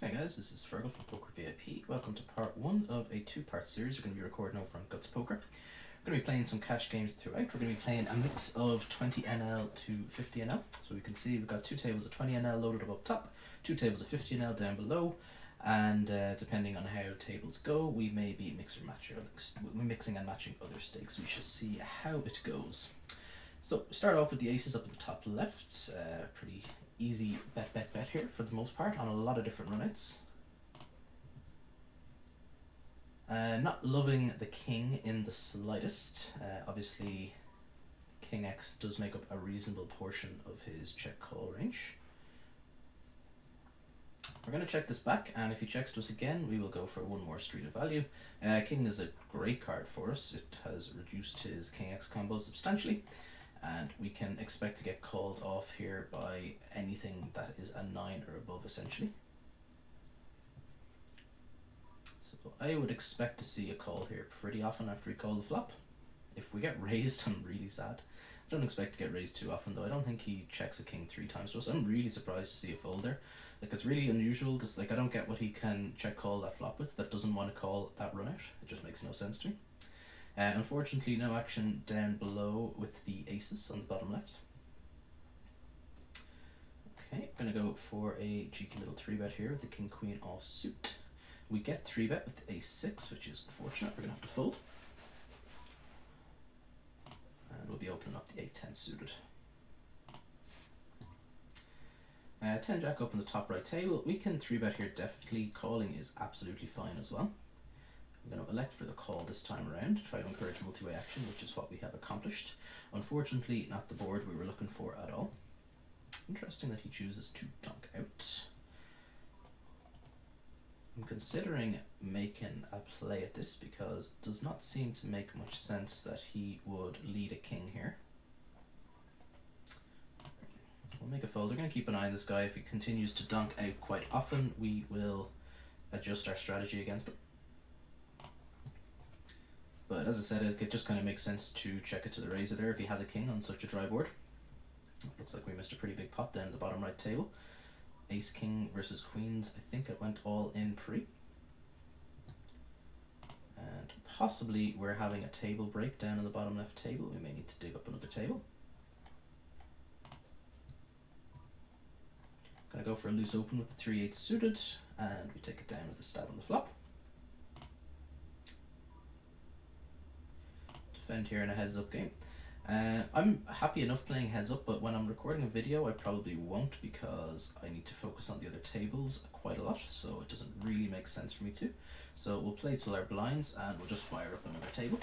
Hey guys, this is Fergal from PokerVIP. Welcome to part one of a two-part series we're going to be recording over on Guts Poker. We're going to be playing some cash games throughout. We're going to be playing a mix of 20 NL to 50 NL. So we can see we've got two tables of 20 NL loaded up top, two tables of 50 NL down below, and depending on how tables go, we may be mixing and matching other stakes. We shall see how it goes. So start off with the aces up at the top left. Pretty easy bet here for the most part on a lot of different runouts. Not loving the king in the slightest. Obviously King X does make up a reasonable portion of his check call range. We're going to check this back, and if he checks to us again, we will go for one more street of value. King is a great card for us. It has reduced his King X combo substantially, and we can expect to get called off here by anything that is a 9 or above, essentially. So I would expect to see a call here pretty often after we call the flop. If we get raised, I'm really sad. I don't expect to get raised too often, though. I don't think he checks a king 3 times to us. I'm really surprised to see a fold there. Like, it's really unusual. Just like, I don't get what he can check call that flop with that doesn't want to call that run out. It just makes no sense to me. Unfortunately, no action down below with the aces on the bottom left. Okay, I'm going to go for a cheeky little 3-bet here with the king queen offsuit. We get 3-bet with the ace-6, which is unfortunate. We're going to have to fold. And we'll be opening up the 8-10 suited. 10-jack up on the top right table. We can 3-bet here definitely. Calling is absolutely fine as well. I'm going to elect for the call this time around to try to encourage multi-way action, which is what we have accomplished. Unfortunately, not the board we were looking for at all. Interesting that he chooses to dunk out. I'm considering making a play at this because it does not seem to make much sense that he would lead a king here. We'll make a fold. We're going to keep an eye on this guy. If he continues to dunk out quite often, we will adjust our strategy against him. But as I said, it just kind of makes sense to check it to the razor there if he has a king on such a dry board. Looks like we missed a pretty big pot down at the bottom right table. Ace king versus queens. I think it went all in pre. And possibly we're having a table break down in the bottom left table. We may need to dig up another table. Gonna go for a loose open with the 3-8 suited, and we take it down with a stab on the flop. Defend here in a heads up game. I'm happy enough playing heads up, but when I'm recording a video I probably won't because I need to focus on the other tables quite a lot, so it doesn't really make sense for me to. So we'll play till our blinds and we'll just fire up another table.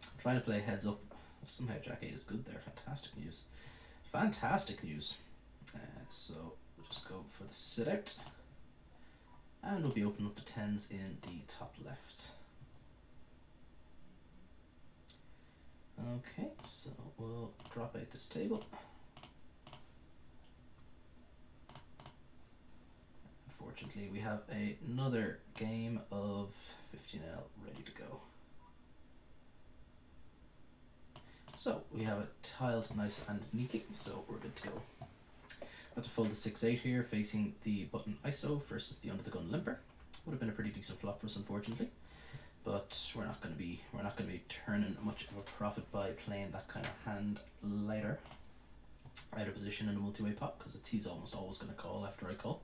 I'm trying to play heads up. Somehow Jack 8 is good there. Fantastic news. Fantastic news. So we'll just go for the sit out, and we'll be opening up the 10s in the top left. Okay, so we'll drop out this table. Unfortunately, we have another game of 15L ready to go. So we have it tiled nice and neatly, so we're good to go. Got to fold the 6-8 here, facing the button ISO versus the under the gun limper. Would have been a pretty decent flop for us, unfortunately. But we're not going to be turning much of a profit by playing that kind of hand later, out of position in a multi-way pot, because he's almost always going to call after I call.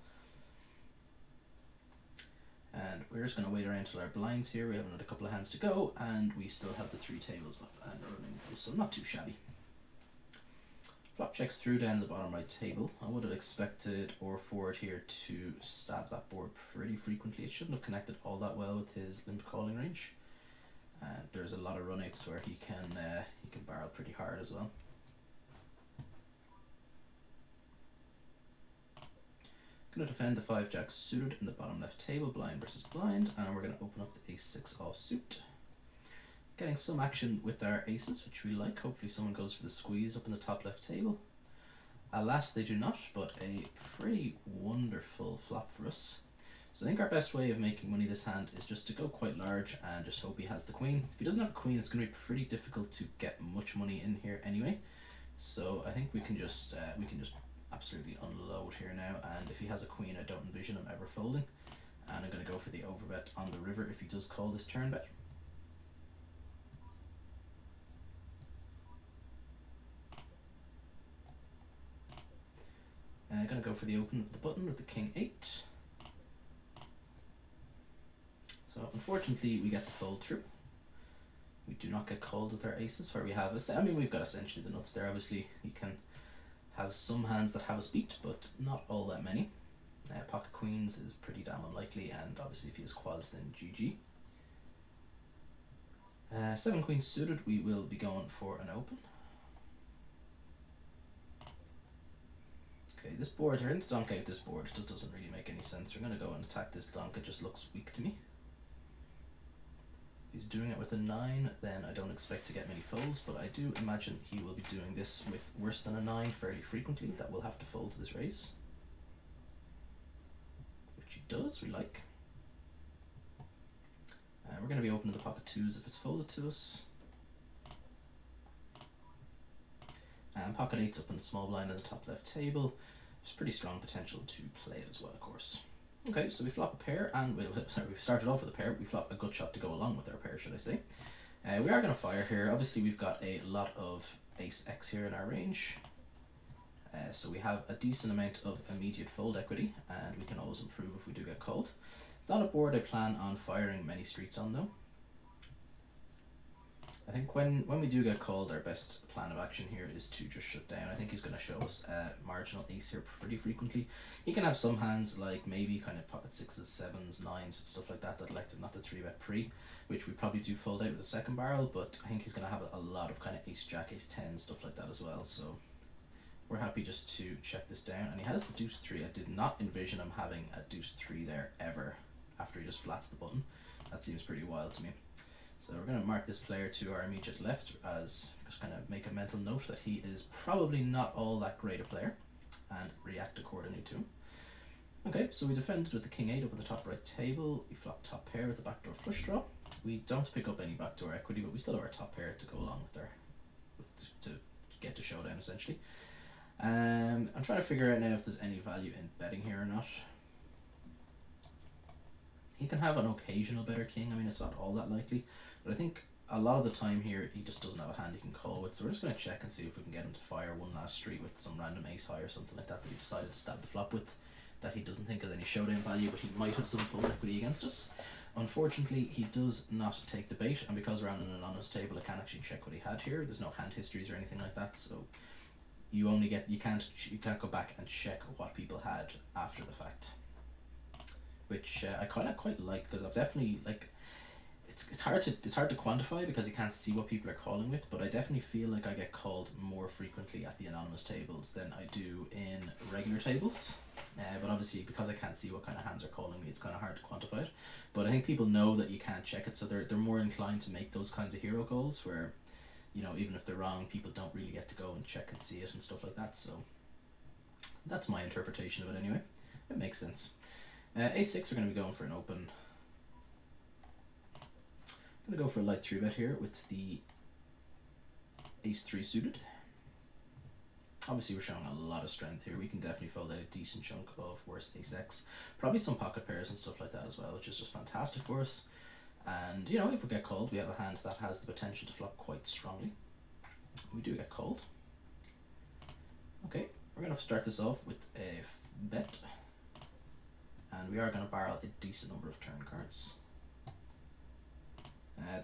And we're just going to wait around till our blinds here. We have another couple of hands to go, and we still have the 3 tables up and running, so not too shabby. Flop checks through down the bottom right table. I would have expected or forward here to stab that board pretty frequently. It shouldn't have connected all that well with his limp calling range. And there's a lot of runouts where he can barrel pretty hard as well. Going to defend the 5-jack suited in the bottom left table, blind versus blind, and we're going to open up the ace-6 offsuit. Getting some action with our aces, which we like. Hopefully someone goes for the squeeze up in the top left table. Alas, they do not, but a pretty wonderful flop for us. So I think our best way of making money this hand is just to go quite large and just hope he has the queen. If he doesn't have a queen, it's going to be pretty difficult to get much money in here anyway. So I think we can just absolutely unload here now, and if he has a queen, I don't envision him ever folding. And I'm going to go for the overbet on the river if he does call this turn bet. I'm going to go for the open with the button with the king 8. So unfortunately we get the fold through. We do not get called with our aces, where we have I mean, we've got essentially the nuts there. Obviously he can have some hands that have us beat, but not all that many. Pocket queens is pretty damn unlikely, and obviously if he has quads, then GG. 7 queens suited, we will be going for an open. Okay, this board here, to donk out this board, it just doesn't really make any sense. We're going to go and attack this donk, it just looks weak to me. If he's doing it with a 9, then I don't expect to get many folds, but I do imagine he will be doing this with worse than a 9 fairly frequently. That will have to fold to this raise. Which he does, we like. We're going to be opening the pocket 2s if it's folded to us. And pocket 8's up in the small blind in the top left table. There's pretty strong potential to play it as well, of course. Okay, so we flop a pair, and we've started off with a pair. We flop a gut shot to go along with our pair, should I say. We are going to fire here. Obviously, we've got a lot of ace X here in our range. So we have a decent amount of immediate fold equity, and we can always improve if we do get called. Not a board I plan on firing many streets on, though. I think when we do get called, our best plan of action here is to just shut down. I think he's going to show us a marginal ace here pretty frequently. He can have some hands like maybe kind of pocket 6s, 7s, 9s, stuff like that elected not to 3-bet pre, which we probably do fold out with the second barrel, but I think he's going to have a lot of kind of ace jack, ace 10, stuff like that as well. So we're happy just to check this down. And he has the deuce 3. I did not envision him having a deuce 3 there ever after he just flats the button. That seems pretty wild to me. So we're going to mark this player to our immediate left as just kind of make a mental note that he is probably not all that great a player, and react accordingly to him. Okay, so we defended with the king 8 up at the top right table. We flop top pair with the backdoor flush draw. We don't pick up any backdoor equity, but we still have our top pair to go along with to get to showdown essentially. I'm trying to figure out now if there's any value in betting here or not. He can have an occasional better king. I mean, it's not all that likely, but I think a lot of the time here he just doesn't have a hand he can call with. So we're just going to check and see if we can get him to fire one last street with some random ace high or something like that that he decided to stab the flop with, that he doesn't think has any showdown value, but he might have some full equity against us. Unfortunately, he does not take the bait, and because we're on an anonymous table, I can't actually check what he had here. There's no hand histories or anything like that, so you only get you can't go back and check what people had after the fact, which I kind of quite like, because I've definitely like it's hard to quantify because you can't see what people are calling with, but I definitely feel like I get called more frequently at the anonymous tables than I do in regular tables. But obviously because I can't see what kind of hands are calling me, it's kind of hard to quantify it. But I think people know that you can't check it, so they're more inclined to make those kinds of hero calls where, you know, even if they're wrong, people don't really get to go and check and see it and stuff like that. So that's my interpretation of it anyway. It makes sense. A6, we're going to be going for an open. I'm going to go for a light 3-bet here with the ace 3 suited. Obviously we're showing a lot of strength here. We can definitely fold out a decent chunk of worse ace X. Probably some pocket pairs and stuff like that as well, which is just fantastic for us. And, you know, if we get called, we have a hand that has the potential to flop quite strongly. We do get called. Okay, we're going to start this off with a bet. And we are going to barrel a decent number of turn cards.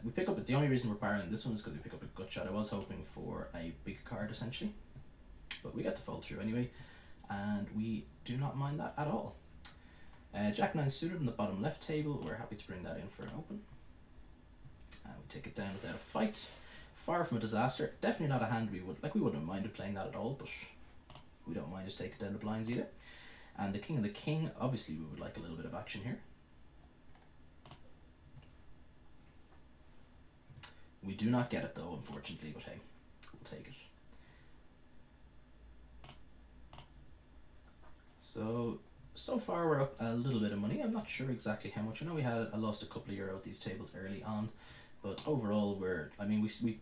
We pick up, the only reason we're barreling this one is because we pick up a gut shot. I was hoping for a big card essentially, but we get the fold through anyway, and we do not mind that at all. Jack 9 suited in the bottom left table. We're happy to bring that in for an open. We take it down without a fight. Far from a disaster. Definitely not a hand we wouldn't have minded playing that at all, but we don't mind just taking down the blinds either. And the king and the king, obviously we would like a little bit of action here. We do not get it though, unfortunately, but hey, we'll take it. So far we're up a little bit of money. I'm not sure exactly how much. I know I lost a couple of euro at these tables early on, but overall we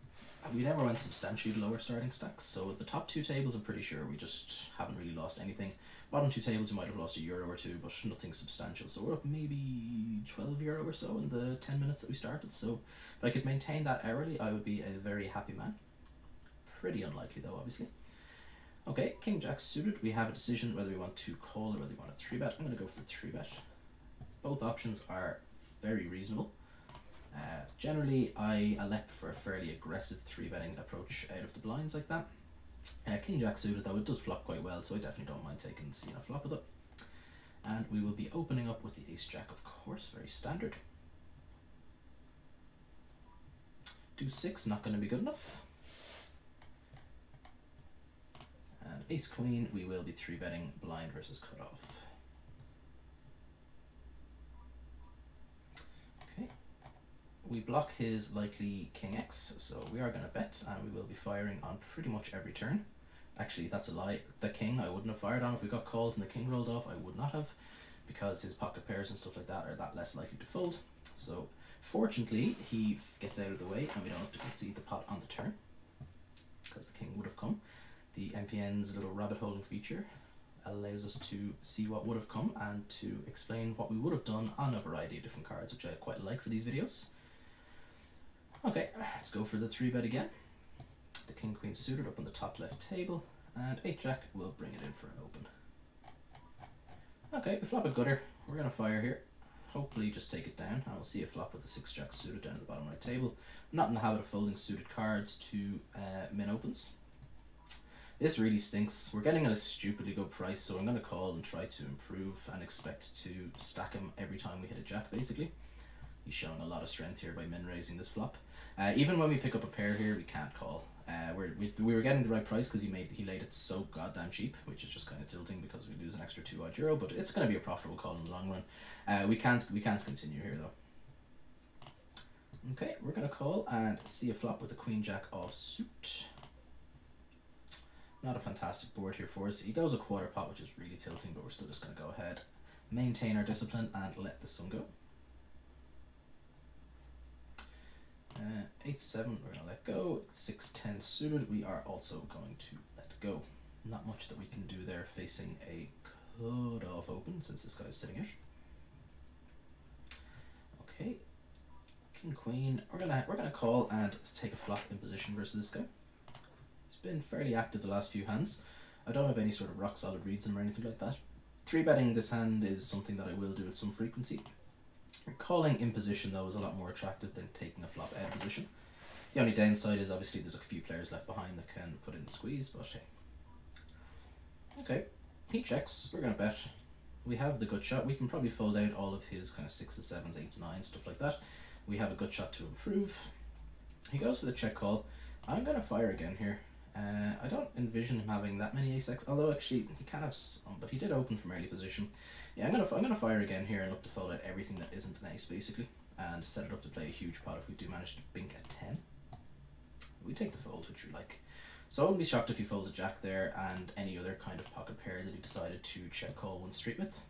we never went substantially lower starting stacks, so the top 2 tables I'm pretty sure we just haven't really lost anything. Bottom 2 tables we might have lost €1 or 2, but nothing substantial, so we're up maybe €12 or so in the 10 minutes that we started. So if I could maintain that hourly, I would be a very happy man. Pretty unlikely though, obviously. Okay, King Jack suited. We have a decision whether we want to call or whether we want to 3-bet. I'm going to go for the 3-bet. Both options are very reasonable. Generally, I elect for a fairly aggressive 3-betting approach out of the blinds like that. King Jack suited though, it does flop quite well, so I definitely don't mind taking seeing a flop with it. And we will be opening up with the Ace Jack, of course, very standard. Deuce 6, not going to be good enough. And Ace Queen, we will be 3-betting blind versus cutoff. Okay. We block his likely King X, so we are going to bet, and we will be firing on pretty much every turn. Actually, that's a lie. The King I wouldn't have fired on if we got called and the King rolled off. I would not have, because his pocket pairs and stuff like that are that less likely to fold. So fortunately, he gets out of the way, and we don't have to concede the pot on the turn, because the King would have come. The MPN's little rabbit holing feature allows us to see what would have come and to explain what we would have done on a variety of different cards, which I quite like for these videos. Okay, let's go for the 3-bet again. The King Queen suited up on the top left table, and 8-Jack will bring it in for an open. Okay, we flop a gutter. We're going to fire here. Hopefully just take it down, and we'll see a flop with the 6-Jack suited down at the bottom right table. I'm not in the habit of folding suited cards to min opens. This really stinks. We're getting at a stupidly good price, so I'm going to call and try to improve and expect to stack him every time we hit a jack, basically. He's showing a lot of strength here by min raising this flop. Even when we pick up a pair here, we can't call. We were getting the right price because he laid it so goddamn cheap, which is just kind of tilting because we lose an extra €2 odd, but it's going to be a profitable call in the long run. We can't continue here though. Okay, we're going to call and see a flop with the Queen Jack of suit. Not a fantastic board here for us. He goes a quarter pot, which is really tilting, but we're still just going to go ahead, maintain our discipline, and let this one go. 8-7, we're going to let go. 6-10 suited, we are also going to let go. Not much that we can do there facing a cut-off open, since this guy's sitting out. Okay, King Queen. We're gonna call and take a flop in position versus this guy. Been fairly active the last few hands. I don't have any sort of rock solid reads in him or anything like that. 3-betting this hand is something that I will do at some frequency. Calling in position though is a lot more attractive than taking a flop out of position. The only downside is obviously there's a few players left behind that can put in the squeeze, but hey. Okay, he checks, we're gonna bet. We have the gut shot. We can probably fold out all of his kind of 6s, 7s, 8s, 9s, stuff like that. We have a gut shot to improve. He goes for the check call. I'm gonna fire again here. I don't envision him having that many ace-x, although actually he can have some, but he did open from early position. Yeah, I'm gonna fire again here and look to fold out everything that isn't an ace basically, and set it up to play a huge pot if we do manage to bink a 10. We take the fold, which we like. So I wouldn't be shocked if he folds a jack there and any other kind of pocket pair that he decided to check call one street with.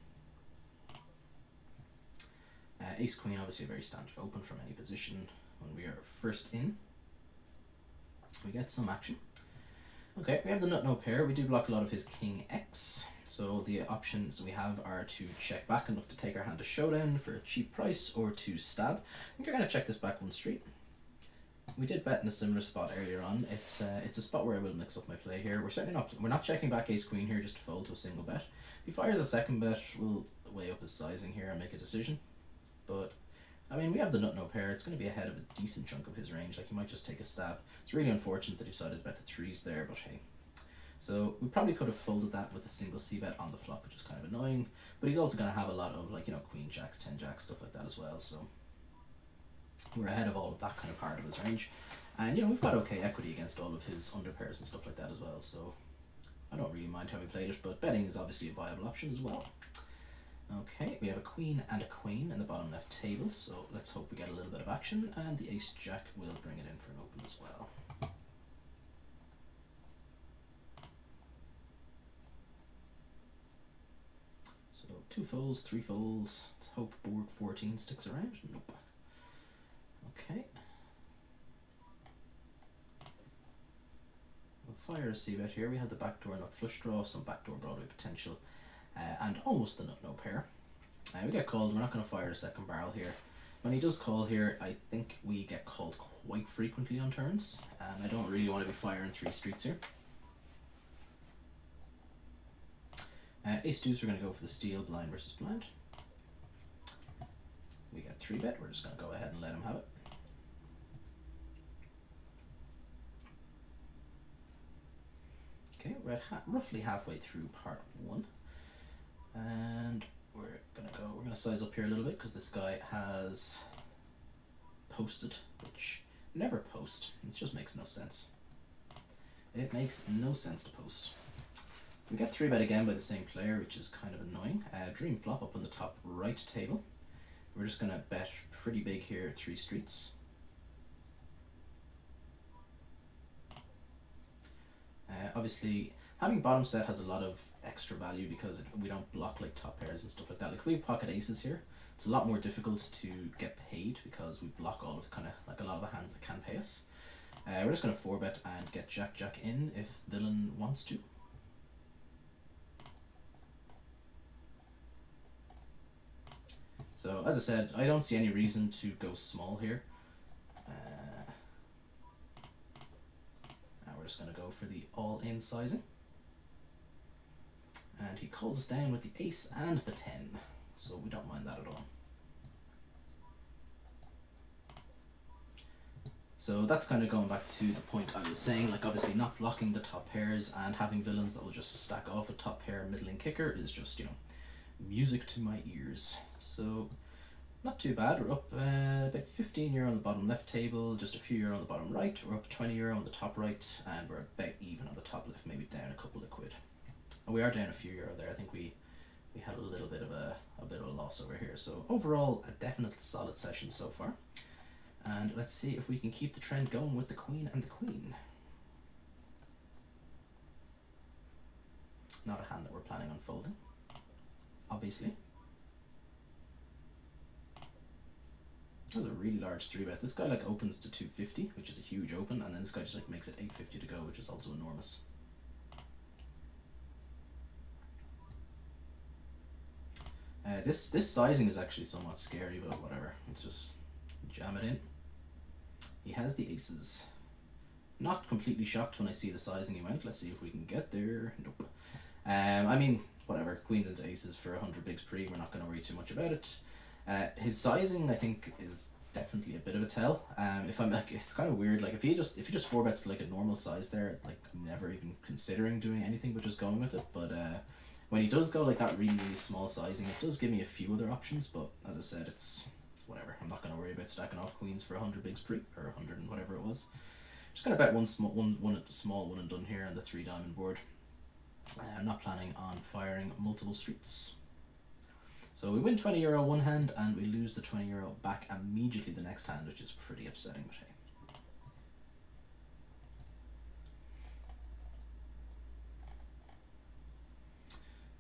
Ace Queen, obviously a very standard open from any position when we are first in. We get some action. Okay, we have the nut no pair. We do block a lot of his King X. So the options we have are to check back and look to take our hand to showdown for a cheap price, or to stab. I think you're going to check this back one street. We did bet in a similar spot earlier on. It's a spot where I will mix up my play here. We're not checking back Ace Queen here just to fold to a single bet. If he fires a second bet, we'll weigh up his sizing here and make a decision. But I mean, we have the nut no pair. It's going to be ahead of a decent chunk of his range. Like, he might just take a stab. It's really unfortunate that he decided to bet the 3s there, but hey. So we probably could have folded that with a single c-bet on the flop, which is kind of annoying. But he's also going to have a lot of, like, you know, queen jacks, 10 jacks, stuff like that as well. So we're ahead of all of that kind of part of his range. And, you know, we've got okay equity against all of his under pairs and stuff like that as well. So I don't really mind how we played it, but betting is obviously a viable option as well. Okay, we have a queen and a queen in the bottom left table, so let's hope we get a little bit of action, and the ace jack will bring it in for an open as well. So 2 folds, 3 folds. Let's hope board 14 sticks around. Nope. Okay. fire a c-bet here. We have the backdoor nut flush draw, some backdoor Broadway potential, and almost the nut no pair. We get called. We're not going to fire a second barrel here. When he does call here, I think we get called quite frequently on turns, and I don't really want to be firing 3 streets here. Ace deuce, we're going to go for the steal, blind versus blind. We get 3-bet. We're just going to go ahead and let him have it. Okay, we're at roughly halfway through part 1, and we're gonna size up here a little bit because this guy has posted, which never post. It just makes no sense. It makes no sense to post. We get 3-bet again by the same player, which is kind of annoying. Dream flop up on the top right table. We're just gonna bet pretty big here at 3 streets. Obviously, having bottom set has a lot of extra value because we don't block like top pairs and stuff like that. Like if we have pocket aces here, it's a lot more difficult to get paid because we block all of kind of like a lot of the hands that can pay us. We're just going to 4-bet and get Jack in if villain wants to. So as I said, I don't see any reason to go small here. We're just going to go for the all-in sizing. And he calls us down with the ace and the 10, so we don't mind that at all. So that's kind of going back to the point I was saying, like obviously not blocking the top pairs and having villains that will just stack off a top pair middling kicker is just, you know, music to my ears. So not too bad. We're up about 15 euro on the bottom left table, just a few euro on the bottom right. We're up 20 euro on the top right, and we're about even on the top left, maybe down a couple of quid. And we are down a few euro there. I think we had a little bit of a loss over here. So overall, a definite solid session so far. And let's see if we can keep the trend going with the queen and the queen. Not a hand that we're planning on folding, obviously. That was a really large 3-bet. This guy like opens to 250, which is a huge open, and then this guy just like makes it 850 to go, which is also enormous. This sizing is actually somewhat scary, but whatever. Let's just jam it in. He has the aces. Not completely shocked when I see the sizing he went. Let's see if we can get there. Nope. I mean, whatever. Queens into aces for 100 bigs pre. We're not going to worry too much about it. His sizing, I think, is definitely a bit of a tell. If I'm like, it's kind of weird. Like if he just 4-bets to like a normal size there, like I'm never even considering doing anything but just going with it. But when he does go like that really small sizing, it does give me a few other options. But as I said, it's whatever. I'm not gonna worry about stacking off queens for 100 bigs pre or 100 and whatever it was. Just gonna bet one small one and done here on the 3 diamond board. I'm not planning on firing multiple streets. So we win 20 euro one hand and we lose the 20 euro back immediately the next hand, which is pretty upsetting, but hey.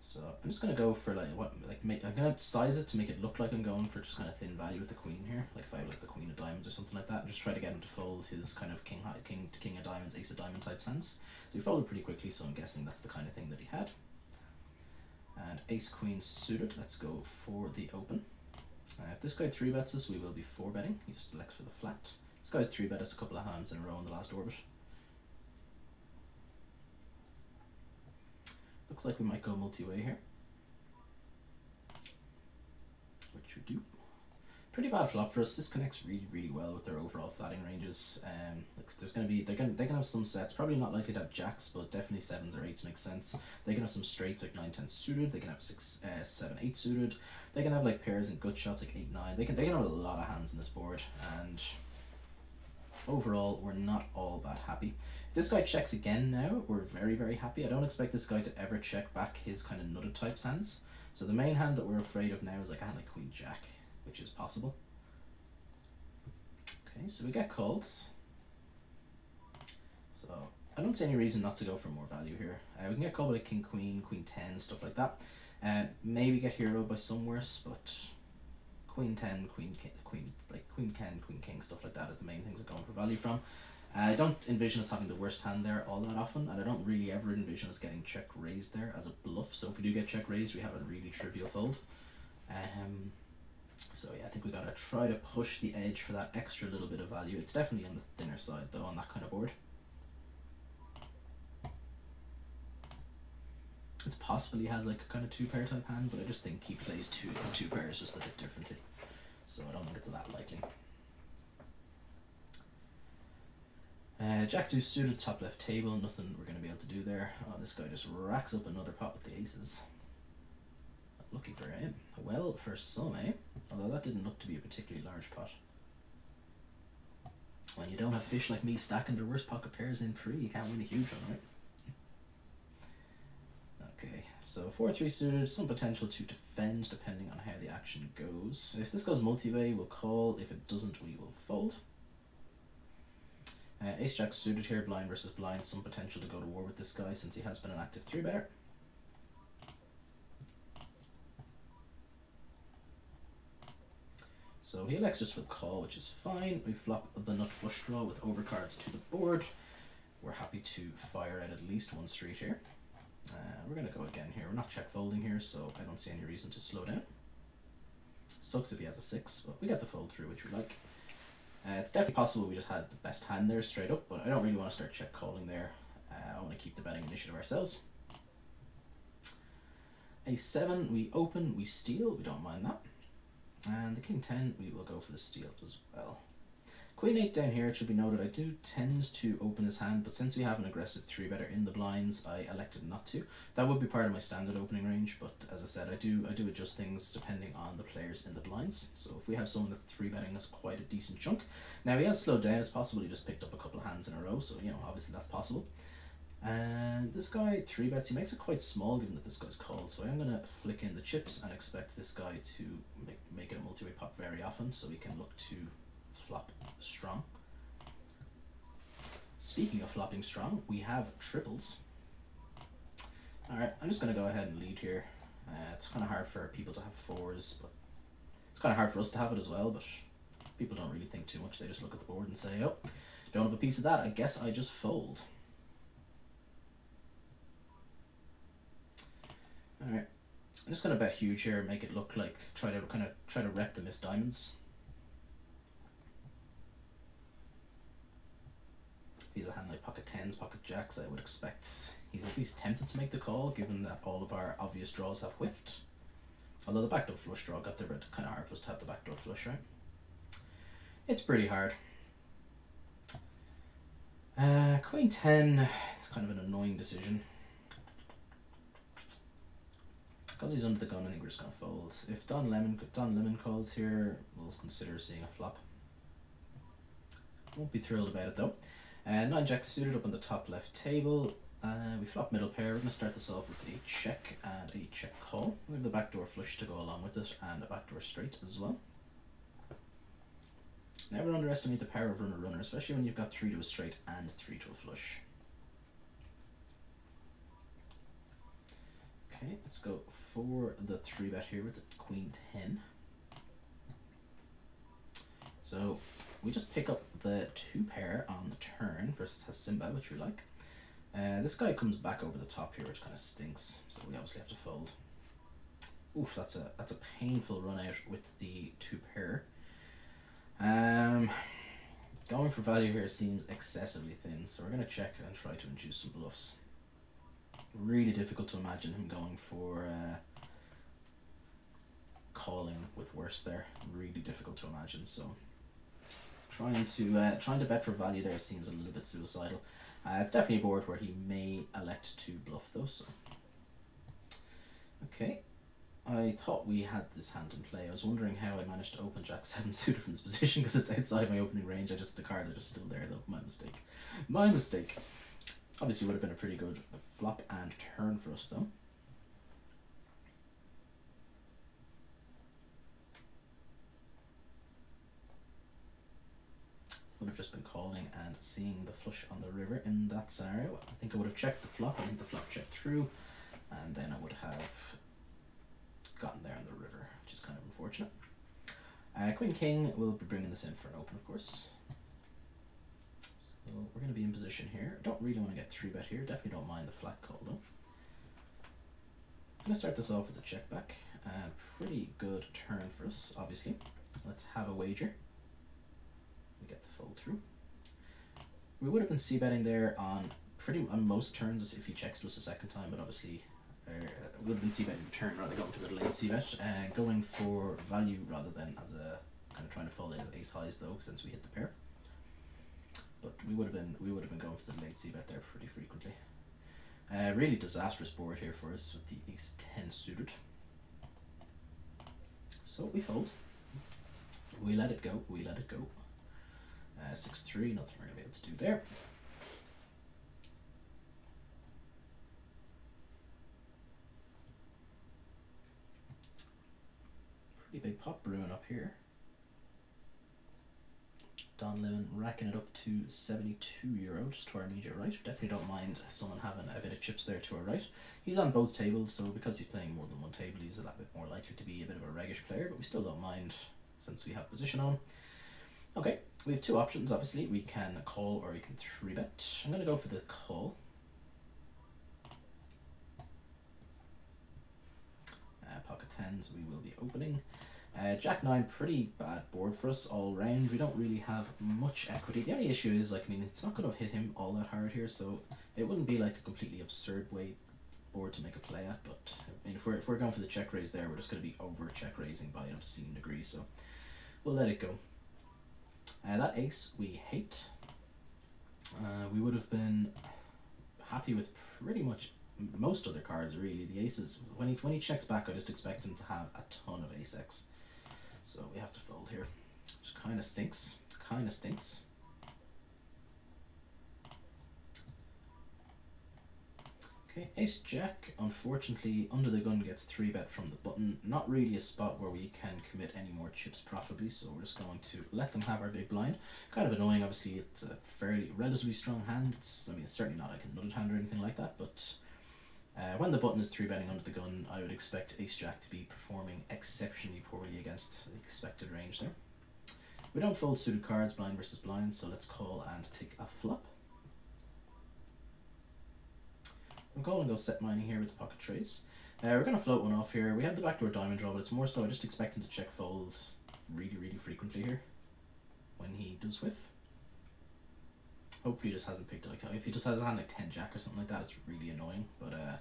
So I'm just gonna go for I'm gonna size it to make it look like I'm going for just kind of thin value with the queen here. Like if I have like the queen of diamonds or something like that, and just try to get him to fold his kind of king to king of diamonds, ace of diamond type hands. So he folded pretty quickly, so I'm guessing that's the kind of thing that he had. And ace queen suited. Let's go for the open. If this guy 3-bets us, we will be 4-betting. He just elects for the flat. This guy's 3-bet us a couple of hands in a row in the last orbit. Looks like we might go multi-way here, which we do. Pretty bad flop for us. This connects really well with their overall flatting ranges. There's gonna be they can have some sets. Probably not likely to have jacks, but definitely 7s or 8s makes sense. They can have some straights like 9-10 suited. They can have 6-7-8 suited. They can have like pairs and gut shots like 8-9. They can have a lot of hands in this board, and overall we're not all that happy. If this guy checks again now, we're very happy. I don't expect this guy to ever check back his kind of nutted types hands. So the main hand that we're afraid of now is like a hand like Queen Jack, which is possible. Okay, so we get called. So I don't see any reason not to go for more value here. We can get called by like King Queen, Queen 10, stuff like that. Maybe get hero by some worse, but Queen 10, Queen 10, Queen King, stuff like that are the main things I'm going for value from. I don't envision us having the worst hand there all that often, and I don't really ever envision us getting check raised there as a bluff. So if we do get check raised, we have a really trivial fold. So yeah, I think we gotta try to push the edge for that extra little bit of value. It's definitely on the thinner side though on that kind of board. It possibly has like a kind of two pair type hand, but I just think he plays his two pairs just a bit differently. So I don't think it's that likely. Jack deuce suited, top left table, nothing we're going to be able to do there. Oh, this guy just racks up another pot with the aces. Lucky for him. Well, for some, eh? Although that didn't look to be a particularly large pot. When you don't have fish like me stacking their worst pocket pairs in pre, you can't win a huge one, right? Okay, so 4-3 suited, some potential to defend depending on how the action goes. If this goes multi-way, we'll call. If it doesn't, we will fold. Ace-Jack suited here, blind versus blind, some potential to go to war with this guy since he has been an active 3-better. So he elects just for the call, which is fine. We flop the nut flush draw with overcards to the board. We're happy to fire at least one street here. We're going to go again here. We're not check folding here, so I don't see any reason to slow down. Sucks if he has a 6, but we get the fold through, which we like. It's definitely possible we just had the best hand there straight up, but I don't really want to start check calling there. I want to keep the betting initiative ourselves. A7, we open, we steal, we don't mind that. And the king 10, we will go for the steal as well. Queen 8 down here, it should be noted I do tend to open his hand, but since we have an aggressive 3-better in the blinds, I elected not to. That would be part of my standard opening range, but as I said, I do adjust things depending on the players in the blinds. So if we have someone that's 3-betting us quite a decent chunk. Now he has slowed down, it's possible he just picked up a couple of hands in a row, so you know, obviously that's possible. And this guy 3-bets, he makes it quite small given that this guy's called, so I'm going to flick in the chips and expect this guy to make it a multi-way pot very often, so we can look to flop strong. Speaking of flopping strong, we have triples. Alright, I'm just going to go ahead and lead here. It's kind of hard for people to have 4s, but it's kind of hard for us to have it as well, but people don't really think too much. They just look at the board and say, oh, don't have a piece of that, I guess I just fold. Alright, I'm just going to bet huge here, make it look like, try to rep the missed diamonds. If he's a hand like pocket 10s, pocket jacks, I would expect he's at least tempted to make the call, given that all of our obvious draws have whiffed. Although the backdoor flush draw got there, but it's kind of hard for us to have the backdoor flush, right? It's pretty hard. Queen 10, it's kind of an annoying decision. Because he's under the gun, I think we're just going to fold. If Don Lemon calls here, we'll consider seeing a flop. Won't be thrilled about it though. 9-jack suited up on the top left table. We flop middle pair. We're going to start this off with a check and a check call. We have the backdoor flush to go along with it and a backdoor straight as well. Never underestimate the power of runner-runner, especially when you've got 3 to a straight and 3 to a flush. Okay, let's go for the 3-bet here with the queen 10. So we just pick up the 2-pair on the turn versus Hasimba, which we like. This guy comes back over the top here, which kind of stinks, so we obviously have to fold. Oof, that's a painful run out with the 2-pair. Going for value here seems excessively thin, so we're going to check and try to induce some bluffs. Really difficult to imagine him going for calling with worse there. Really difficult to imagine, so trying to bet for value there seems a little bit suicidal. It's definitely a board where he may elect to bluff though, so. Okay, I thought we had this hand in play. I was wondering how I managed to open Jack 7 suited from this position because it's outside my opening range. The cards are just still there though. My mistake. My mistake. Obviously would have been a pretty good flop and turn for us though. Would have just been calling and seeing the flush on the river in that scenario. I think I would have checked the flop. I think the flop checked through, and then I would have gotten there on the river, which is kind of unfortunate. Queen King will be bringing this in for an open, of course. So we're going to be in position here. I don't really want to get 3-bet here. Definitely don't mind the flat call though. I'm going to start this off with a check back. Pretty good turn for us, obviously. Let's have a wager. We get the fold through. We would have been c-betting there on most turns if he checks to us a second time, but obviously we would have been c-betting the turn rather than going for the late c-bet. Going for value rather than as a kind of trying to fold it as ace highs though, since we hit the pair. But we would have been going for the late c-bet there pretty frequently. Really disastrous board here for us with the ace 10 suited. So we fold. We let it go. We let it go. 6-3. Nothing we're gonna be able to do there. Pretty big pot brewing up here. Don Lewin racking it up to €72 just to our immediate right. Definitely don't mind someone having a bit of chips there to our right. He's on both tables, so because he's playing more than one table, he's a little bit more likely to be a bit of a reggish player, but we still don't mind since we have position on. Okay, we have two options, obviously. We can call or we can 3-bet. I'm going to go for the call. Pocket 10s we will be opening. Jack 9, pretty bad board for us all round. We don't really have much equity. The only issue is, like, I mean, it's not going to hit him all that hard here, so it wouldn't be like a completely absurd board to make a play at. But I mean, if we're going for the check raise there, we're just going to be over check raising by an obscene degree. So we'll let it go. That ace we hate. We would have been happy with pretty much most other cards really. The aces, when he checks back, I just expect him to have a ton of ace X. So we have to fold here, which kind of stinks. Kind of stinks. Okay, ace jack, unfortunately, under the gun gets 3-bet from the button. Not really a spot where we can commit any more chips profitably, so we're just going to let them have our big blind. Kind of annoying, obviously, it's a relatively strong hand. I mean, it's certainly not like a nutted hand or anything like that, but when the button is 3-betting under the gun, I would expect ace jack to be performing exceptionally poorly against the expected range there. We don't fold suited cards, blind versus blind, so let's call and take a flop. I'm calling go set mining here with the pocket trace. We're going to float one off here. We have the backdoor diamond draw, but it's more so I just expect him to check fold really, really frequently here when he does whiff. Hopefully he just hasn't picked, like, if he just has a hand like 10 jack or something like that, it's really annoying, but I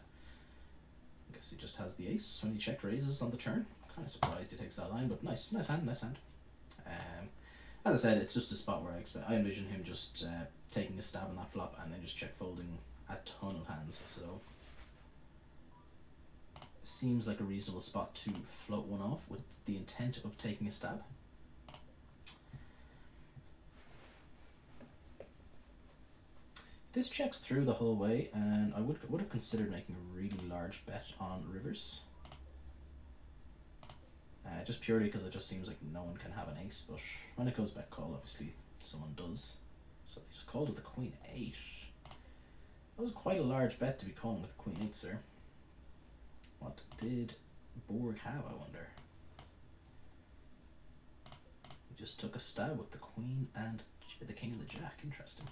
guess he just has the ace when he check raises on the turn. Kind of surprised he takes that line, but nice hand, nice hand. As I said, it's just a spot where I envision him just taking a stab on that flop and then just check folding a ton of hands, so seems like a reasonable spot to float one off with the intent of taking a stab. This checks through the whole way, and I would have considered making a really large bet on rivers. Just purely because it just seems like no one can have an ace, but when it goes back call, obviously someone does. So he just called with the queen 8. That was quite a large bet to be calling with queen 8, sir. What did Borg have, I wonder? He just took a stab with the queen and the king and the jack. Interesting.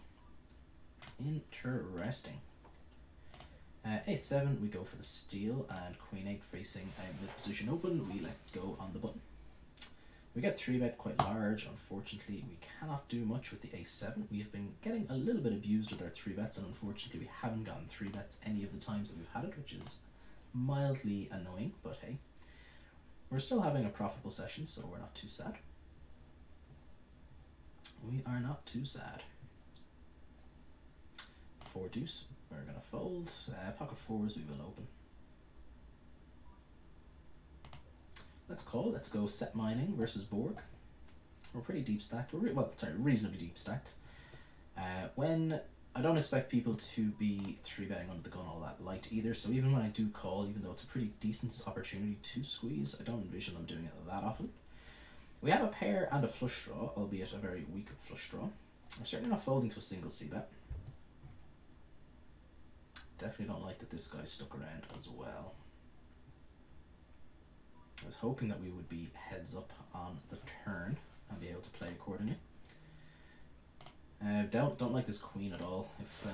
Interesting. A7, we go for the steal, and queen 8 facing mid position open, we let go on the button. We get 3-bet quite large. Unfortunately, we cannot do much with the A7. We have been getting a little bit abused with our 3-bets, and unfortunately we haven't gotten 3-bets any of the times that we've had it, which is mildly annoying, but hey. We're still having a profitable session, so we're not too sad. We are not too sad. 4 deuce, we're going to fold. Pocket 4s we will open. Let's call. Let's go set mining versus Borg. We're pretty deep stacked. Reasonably deep stacked. When I don't expect people to be 3-betting under the gun all that light either, so even when I do call, even though it's a pretty decent opportunity to squeeze, I don't envision them doing it that often. We have a pair and a flush draw, albeit a very weak flush draw. We're certainly not folding to a single c-bet. Definitely don't like that this guy stuck around as well. I was hoping that we would be heads up on the turn and be able to play accordingly. Don't like this queen at all. If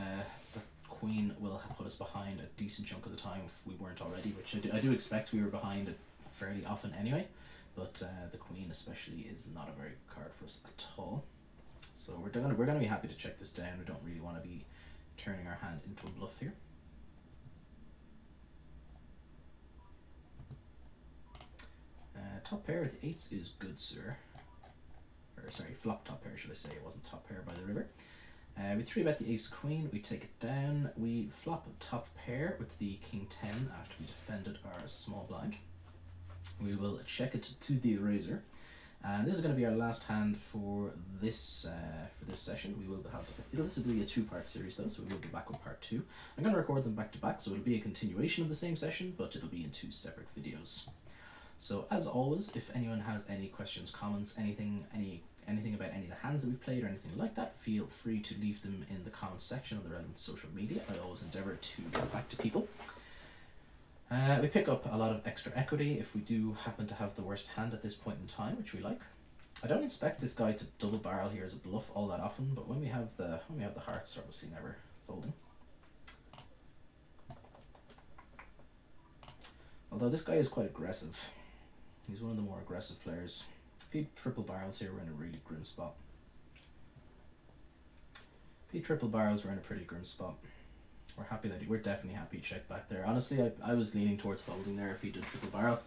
the queen will put us behind a decent chunk of the time if we weren't already, which I do expect we were behind it fairly often anyway, but the queen especially is not a very good card for us at all. So we're gonna be happy to check this down. We don't really want to be turning our hand into a bluff here. Top pair with the eights is good, sir. Or sorry, flop top pair should I say, it wasn't top pair by the river. We 3-bet the ace queen, we take it down, we flop top pair with the king 10 after we defended our small blind. We will check it to the razor, and this is going to be our last hand for this session. We will have, this will be a 2-part series though, so we will be back with part 2. I'm going to record them back to back, so it'll be a continuation of the same session, but it'll be in 2 separate videos. So as always, if anyone has any questions, comments, anything about any of the hands that we've played or anything like that, feel free to leave them in the comments section of the relevant social media. I always endeavour to get back to people. We pick up a lot of extra equity if we do happen to have the worst hand at this point in time, which we like. I don't expect this guy to double barrel here as a bluff all that often, but when we have the hearts, obviously never folding. Although this guy is quite aggressive. He's one of the more aggressive players. If he triple barrels here, we're in a really grim spot. If he triple barrels, we're in a pretty grim spot. We're definitely happy to check back there. Honestly, I was leaning towards folding there if he did triple barrel,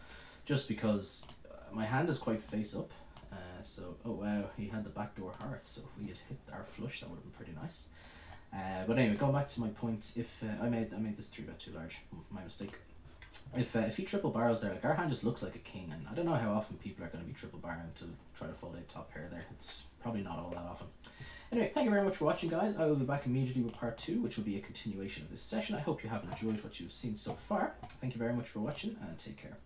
just because my hand is quite face up. So, oh wow, he had the backdoor hearts, so if we had hit our flush, that would have been pretty nice. But anyway, going back to my point, if I made this 3-bet too large, my mistake. If he triple barrels there, like our hand just looks like a king, and I don't know how often people are going to be triple barreling to try to fold a top pair there. It's probably not all that often. Anyway, thank you very much for watching, guys. I will be back immediately with part 2, which will be a continuation of this session. I hope you have enjoyed what you've seen so far. Thank you very much for watching, and take care.